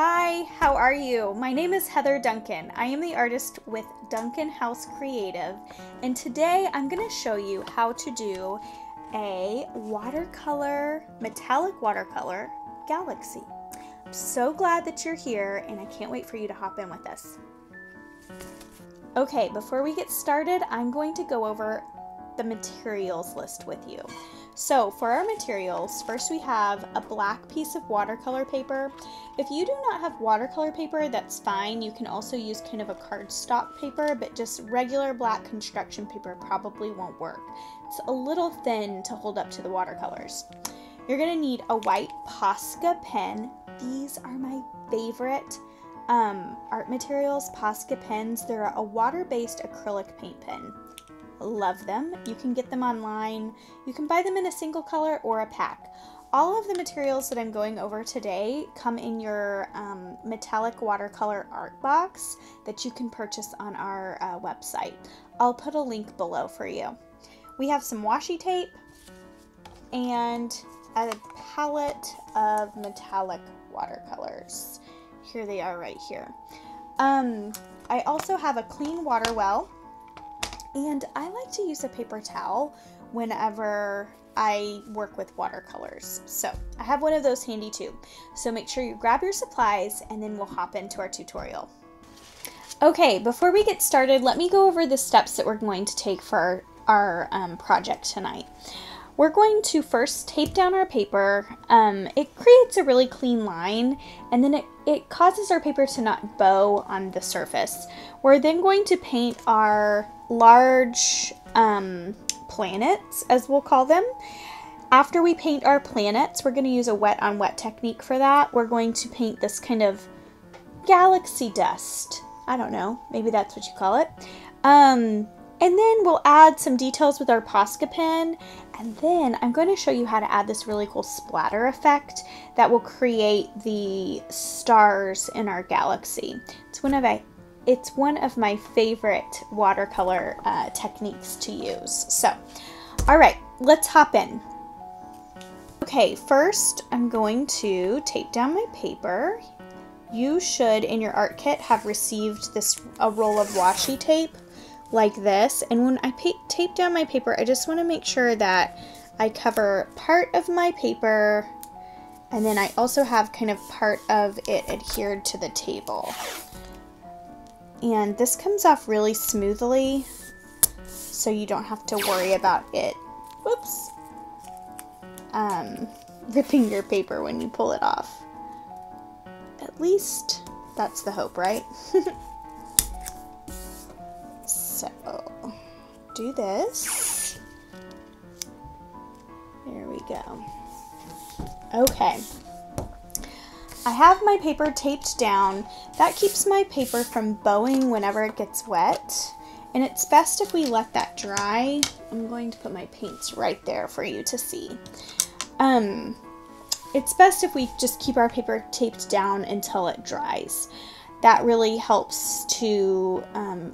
Hi, how are you? My name is Heather Duncan. I am the artist with Duncan House Creative, and today I'm going to show you how to do a watercolor, metallic watercolor galaxy. I'm so glad that you're here, and I can't wait for you to hop in with us. Okay, before we get started, I'm going to go over the materials list with you. So for our materials, first we have a black piece of watercolor paper. If you do not have watercolor paper, that's fine. You can also use kind of a cardstock paper, but just regular black construction paper probably won't work. It's a little thin to hold up to the watercolors. You're gonna need a white Posca pen. These are my favorite art materials, Posca pens. They're a water-based acrylic paint pen. Love them. You can get them online. You can buy them in a single color or a pack. All of the materials that I'm going over today come in your metallic watercolor art box that you can purchase on our website. I'll put a link below for you. We have some washi tape and a palette of metallic watercolors. Here they are right here. I also have a clean water well. And I like to use a paper towel whenever I work with watercolors. So I have one of those handy too. So make sure you grab your supplies and then we'll hop into our tutorial. Okay, before we get started, let me go over the steps that we're going to take for our project tonight. We're going to first tape down our paper. It creates a really clean line, and then it causes our paper to not bow on the surface. We're then going to paint our large planets, as we'll call them. After we paint our planets, we're going to use a wet on wet technique for that. We're going to paint this kind of galaxy dust. I don't know, maybe that's what you call it. And then we'll add some details with our Posca pen, and then I'm going to show you how to add this really cool splatter effect that will create the stars in our galaxy. It's one of my favorite watercolor techniques to use. So, all right, let's hop in. Okay, first I'm going to tape down my paper. You should, in your art kit, have received a roll of washi tape like this, and when I tape down my paper, I just want to make sure that I cover part of my paper, and then I also have kind of part of it adhered to the table. And this comes off really smoothly, so you don't have to worry about it, whoops, ripping your paper when you pull it off. At least that's the hope, right? So, do this. There we go. Okay. I have my paper taped down. That keeps my paper from bowing whenever it gets wet. And it's best if we let that dry. I'm going to put my paints right there for you to see. It's best if we just keep our paper taped down until it dries. That really helps to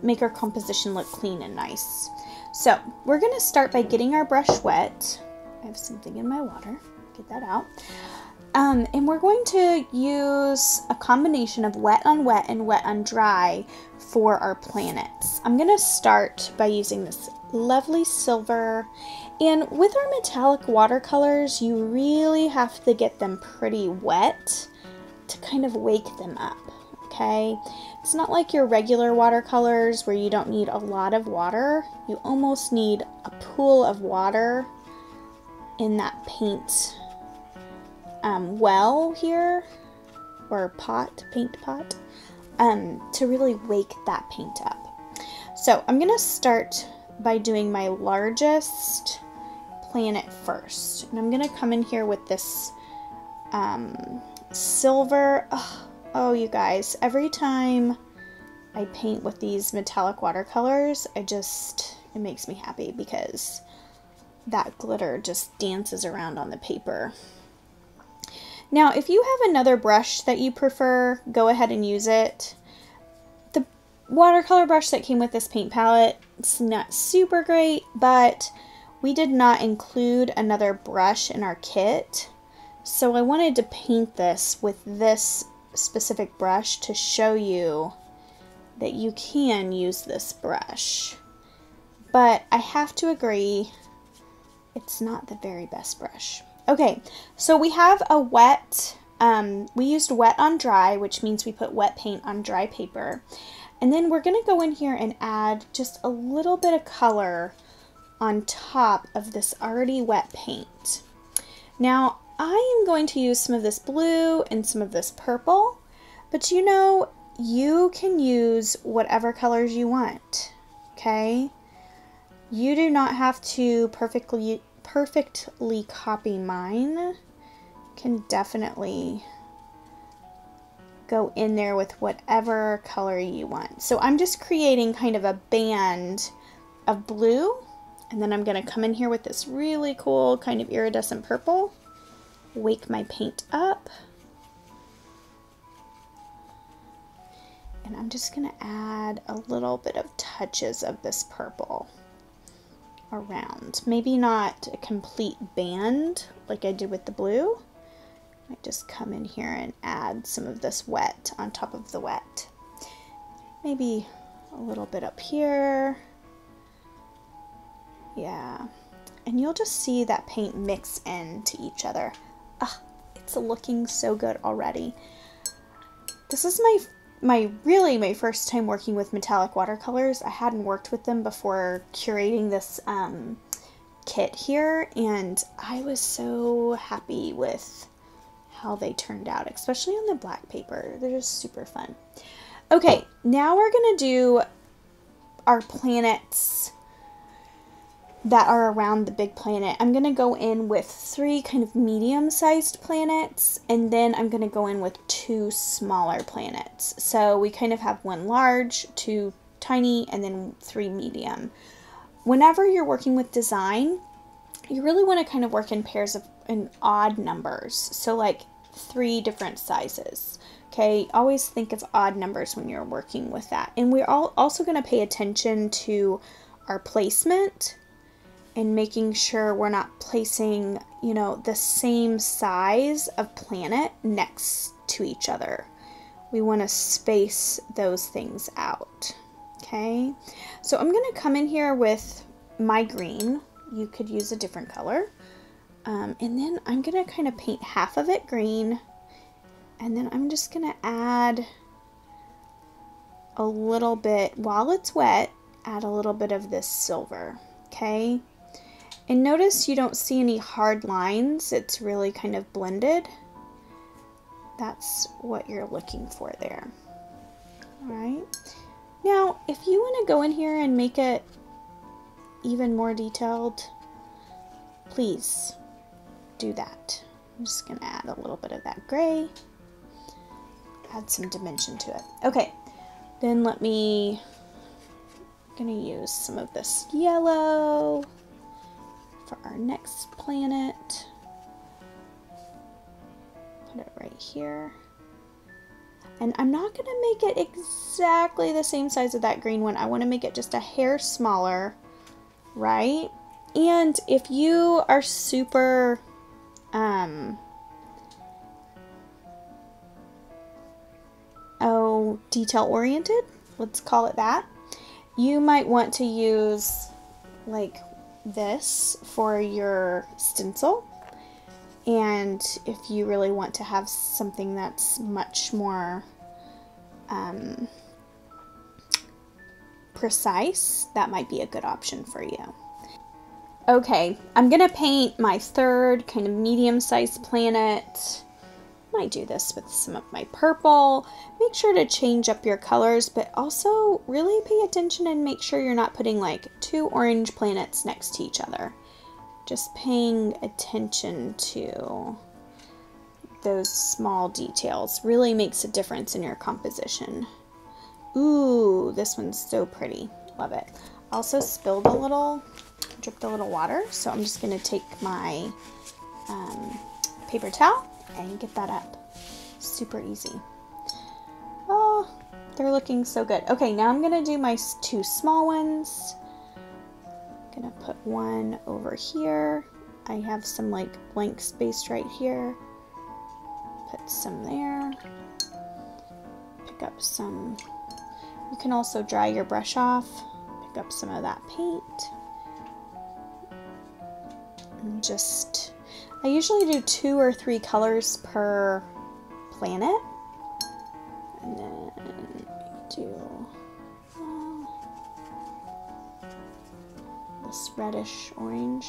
make our composition look clean and nice. So we're going to start by getting our brush wet. I have something in my water. Get that out. And we're going to use a combination of wet on wet and wet on dry for our planets. I'm going to start by using this lovely silver. And with our metallic watercolors, you really have to get them pretty wet to kind of wake them up. Okay, it's not like your regular watercolors where you don't need a lot of water. You almost need a pool of water in that paint well here, or paint pot, to really wake that paint up. So I'm gonna start by doing my largest planet first, and I'm gonna come in here with this silver. Oh, you guys, every time I paint with these metallic watercolors, it makes me happy because that glitter just dances around on the paper. Now, if you have another brush that you prefer, go ahead and use it. The watercolor brush that came with this paint palette, it's not super great, but we did not include another brush in our kit. So I wanted to paint this with this specific brush to show you that you can use this brush. But I have to agree, it's not the very best brush. Okay, so we have a wet, we used wet on dry, which means we put wet paint on dry paper. And then we're gonna go in here and add just a little bit of color on top of this already wet paint. Now, I am going to use some of this blue and some of this purple, but you know, you can use whatever colors you want, okay? You do not have to perfectly copy mine. You can definitely go in there with whatever color you want. So I'm just creating kind of a band of blue, and then I'm going to come in here with this really cool kind of iridescent purple, wake my paint up, and I'm just going to add a little bit of touches of this purple around. Maybe not a complete band like I did with the blue. I just come in here and add some of this wet on top of the wet. Maybe a little bit up here. Yeah. And you'll just see that paint mix into each other. Ah, it's looking so good already. This is really my first time working with metallic watercolors. I hadn't worked with them before curating this kit here, and I was so happy with how they turned out, especially on the black paper. They're just super fun. Okay, now we're gonna do our planets that are around the big planet. I'm gonna go in with 3 kind of medium-sized planets, and then I'm gonna go in with 2 smaller planets. So we kind of have 1 large, 2 tiny, and then 3 medium. Whenever you're working with design, you really want to kind of work in pairs of in odd numbers. So like 3 different sizes. Okay, always think of odd numbers when you're working with that. And we're also going to pay attention to our placement and making sure we're not placing, you know, the same size of planet next to each other. We want to space those things out. Okay, so I'm going to come in here with my green. You could use a different color. And then I'm going to kind of paint half of it green. And then I'm just going to add a little bit, while it's wet, add a little bit of this silver. Okay. And notice you don't see any hard lines. It's really kind of blended. That's what you're looking for there. All right. Now, if you want to go in here and make it even more detailed, please do that. I'm just going to add a little bit of that gray, add some dimension to it. Okay, then I'm going to use some of this yellow for our next planet. Put it right here. And I'm not going to make it exactly the same size of that green one. I want to make it just a hair smaller, right? And if you are super detail oriented, let's call it that, you might want to use like this for your stencil. And if you really want to have something that's much more precise, that might be a good option for you. Okay, I'm gonna paint my 3rd kind of medium-sized planet. Might do this with some of my purple. Make sure to change up your colors, but also really pay attention and make sure you're not putting like 2 orange planets next to each other. Just paying attention to those small details really makes a difference in your composition. Ooh, this one's so pretty. Love it. Also spilled a little, dripped a little water, so I'm just going to take my paper towel and get that up. Super easy. Oh, they're looking so good. Okay, now I'm going to do my 2 small ones. Gonna put one over here. I have some like blank space right here. Put some there. pick up some, you can also dry your brush off, pick up some of that paint. And just, I usually do 2 or 3 colors per planet. And then do this reddish orange.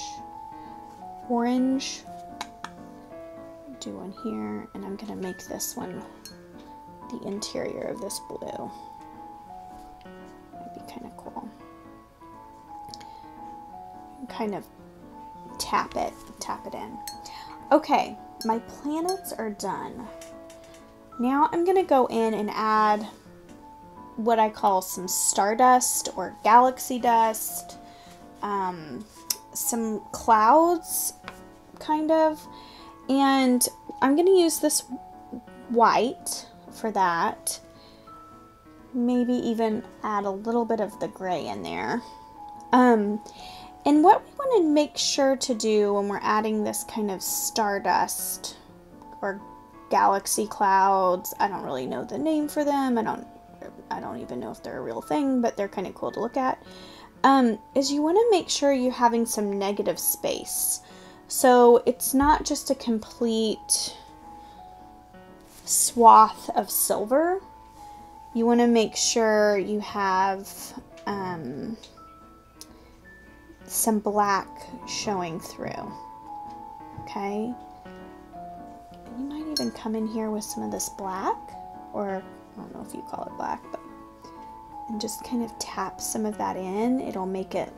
Do one here, and I'm gonna make this one the interior of this blue. That'd be kind of cool. And kind of tap it in. Okay, my planets are done. Now I'm gonna go in and add what I call some stardust or galaxy dust, some clouds, kind of, and I'm gonna use this white for that. Maybe even add a little bit of the gray in there. And what we want to make sure to do when we're adding this kind of stardust or galaxy clouds, I don't really know the name for them, I don't even know if they're a real thing, but they're kind of cool to look at, is you want to make sure you're having some negative space. So it's not just a complete swath of silver. You want to make sure you have some black showing through. Okay? You might even come in here with some of this black, or I don't know if you call it black, but and just kind of tap some of that in. It'll make it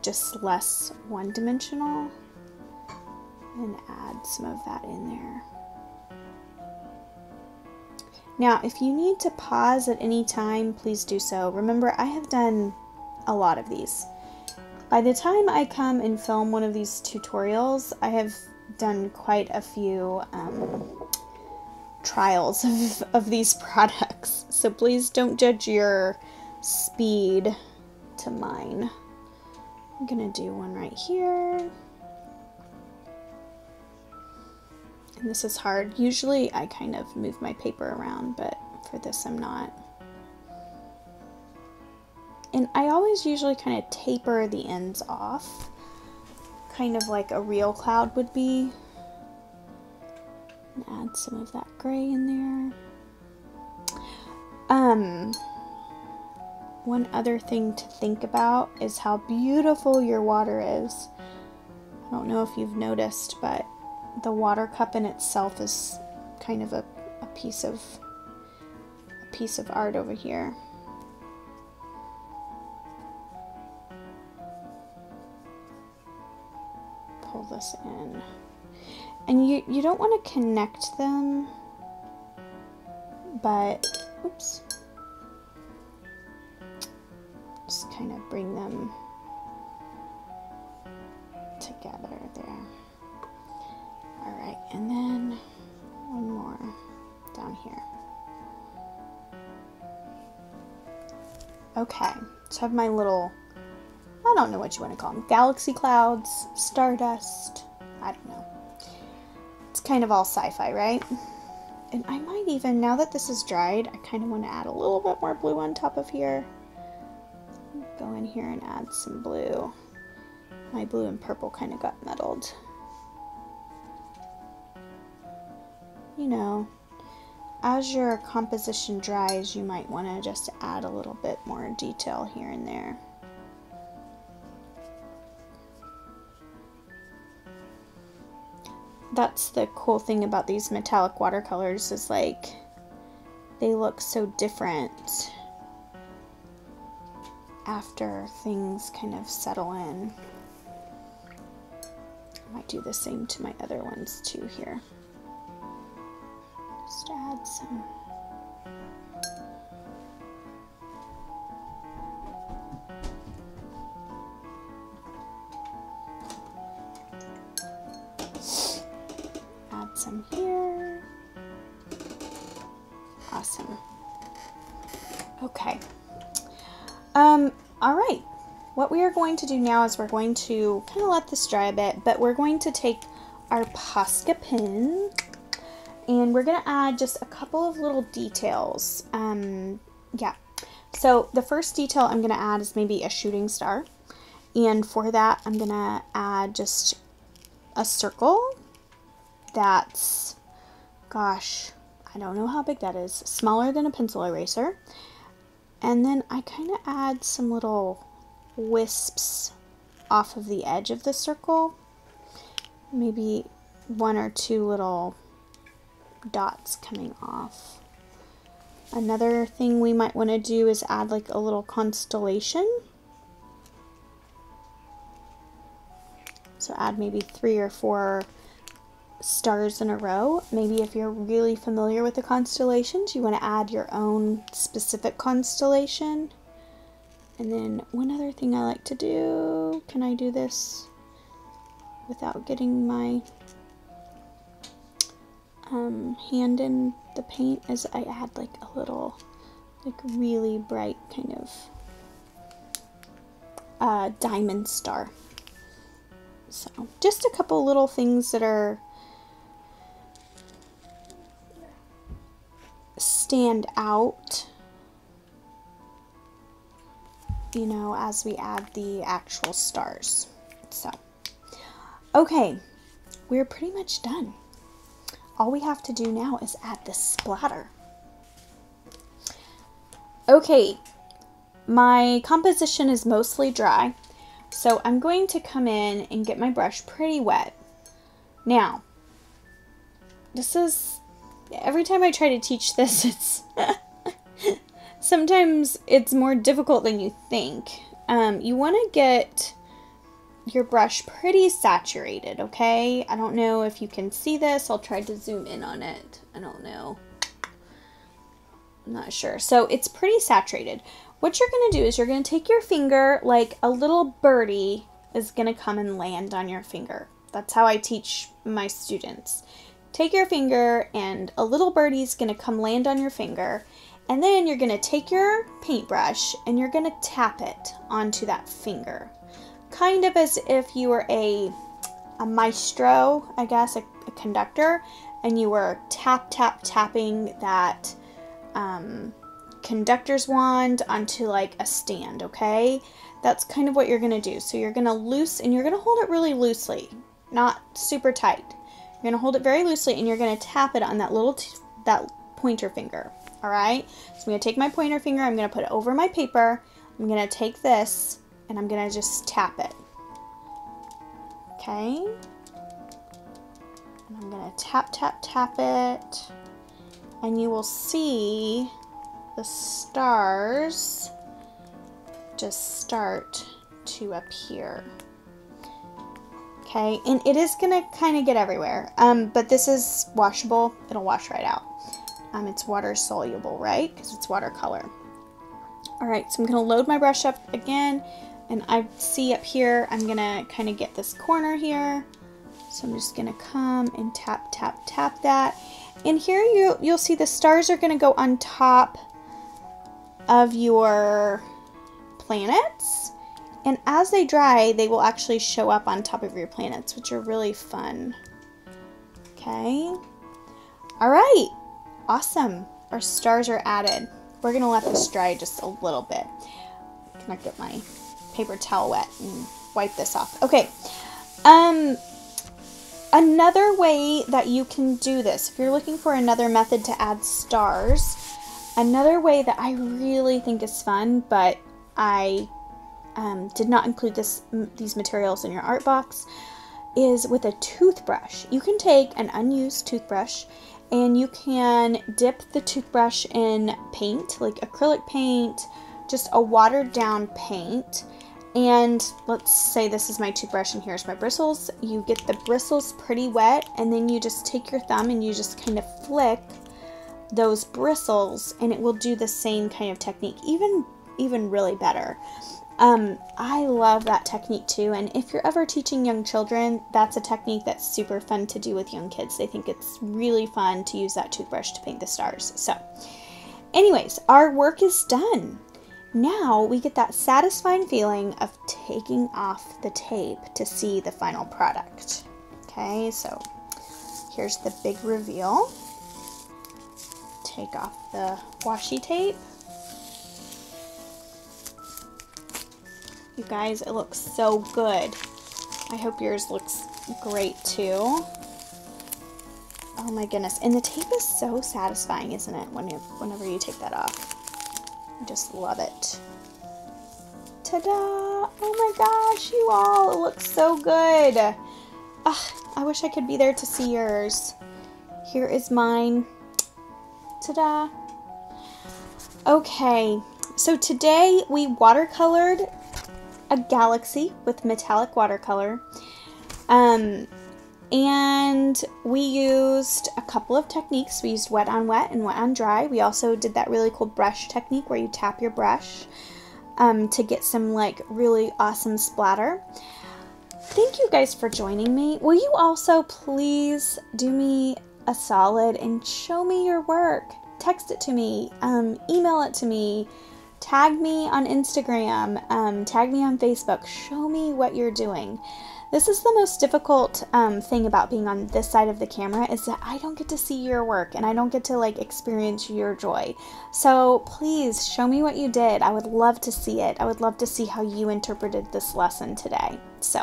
just less one-dimensional, and add some of that in there. Now, if you need to pause at any time, please do so. Remember, I have done a lot of these. By the time I come and film one of these tutorials, I have done quite a few trials of these products. So please don't judge your speed to mine. I'm gonna do one right here. And this is hard. Usually I kind of move my paper around, but for this I'm not. And I always usually kind of taper the ends off, kind of like a real cloud would be. And add some of that gray in there. One other thing to think about is how beautiful your water is. I don't know if you've noticed, but the water cup in itself is kind of a piece of art over here. Pull this in. And you don't want to connect them, but oops. Just kind of bring them together there. Alright, and then one more down here. Okay, so I have my little, I don't know what you want to call them, galaxy clouds, stardust, I don't know. It's kind of all sci-fi, right? And I might even, now that this is dried, I kind of want to add a little bit more blue on top of here. Go in here and add some blue. My blue and purple kind of got muddled. You know, as your composition dries, you might want to just add a little bit more detail here and there. That's the cool thing about these metallic watercolors, is like they look so different after things kind of settle in. I might do the same to my other ones too here. Just add some. Add some here. Awesome. Okay. All right. What we are going to do now is we're going to kind of let this dry a bit, but we're going to take our Posca pen and we're gonna add just a couple of little details. Yeah, so the first detail I'm gonna add is maybe a shooting star, and for that I'm gonna add just a circle that's, gosh, I don't know how big that is, smaller than a pencil eraser. And then I kind of add some little wisps off of the edge of the circle, maybe 1 or 2 little dots coming off. Another thing we might want to do is add like a little constellation. So add maybe 3 or 4 stars in a row. Maybe if you're really familiar with the constellations, you want to add your own specific constellation. And then one other thing I like to do, can I do this without getting my hand in the paint, is I add like a little, like really bright kind of diamond star. So just a couple little things that are stand out, you know, as we add the actual stars. So, okay, we're pretty much done. All we have to do now is add the splatter. Okay, my composition is mostly dry, so I'm going to come in and get my brush pretty wet. Now, this is, every time I try to teach this, it's sometimes it's more difficult than you think. You want to get your brush pretty saturated, okay? I don't know if you can see this. I'll try to zoom in on it. I don't know. I'm not sure. So it's pretty saturated. What you're going to do is you're going to take your finger, like a little birdie is going to come and land on your finger. That's how I teach my students. Take your finger and a little birdie is going to come land on your finger, and then you're going to take your paintbrush and you're going to tap it onto that finger. Kind of as if you were a maestro, I guess, a conductor, and you were tapping that conductor's wand onto like a stand, okay? That's kind of what you're going to do. So you're going to and you're going to hold it really loosely, not super tight. You're going to hold it very loosely and you're going to tap it on that little that pointer finger, all right? So I'm going to take my pointer finger, I'm going to put it over my paper, I'm going to take this, and I'm going to just tap it, okay? And I'm going to tap it, and you will see the stars just start to appear. Okay, and it is going to kind of get everywhere, but this is washable. It'll wash right out. It's water soluble, right? Because it's watercolor. All right, so I'm going to load my brush up again. And I see up here, I'm going to kind of get this corner here. So I'm just going to come and tap that. And here you'll see the stars are going to go on top of your planets. And as they dry, they will actually show up on top of your planets, which are really fun. Okay. All right. Awesome. Our stars are added. We're going to let this dry just a little bit. Can I get my paper towel wet and wipe this off? Okay. Another way that you can do this, if you're looking for another method to add stars, another way that I really think is fun, but I did not include these materials in your art box, is with a toothbrush. You can take an unused toothbrush and you can dip the toothbrush in paint, like acrylic paint, just a watered down paint. And let's say this is my toothbrush and here's my bristles. You get the bristles pretty wet, and then you just take your thumb and you just kind of flick those bristles, and it will do the same kind of technique, even really better. I love that technique too, and if you're ever teaching young children, that's a technique that's super fun to do with young kids. They think it's really fun to use that toothbrush to paint the stars. So anyways, our work is done. Now we get that satisfying feeling of taking off the tape to see the final product. Okay, so here's the big reveal. take off the washi tape. You guys, it looks so good. I hope yours looks great too. Oh my goodness. And the tape is so satisfying, isn't it? Whenever you take that off. I just love it. Ta-da! Oh my gosh, you all, it looks so good. Ugh, I wish I could be there to see yours. Here is mine. Ta-da! Okay, so today we watercolored a galaxy with metallic watercolor. And we used a couple of techniques. We used wet on wet and wet on dry. We also did that really cool brush technique where you tap your brush to get some like really awesome splatter. Thank you guys for joining me. Will you also please do me a solid and show me your work? Text it to me, email it to me, tag me on Instagram, tag me on Facebook. Show me what you're doing. This is the most difficult thing about being on this side of the camera, is that I don't get to see your work and I don't get to like experience your joy. So please show me what you did. I would love to see it. I would love to see how you interpreted this lesson today. So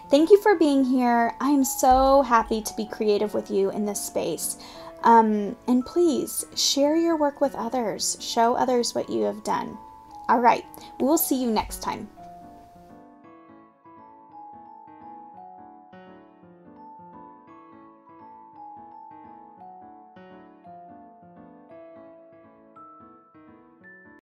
thank you for being here. I am so happy to be creative with you in this space. And please share your work with others. Show others what you have done. All right, we will see you next time.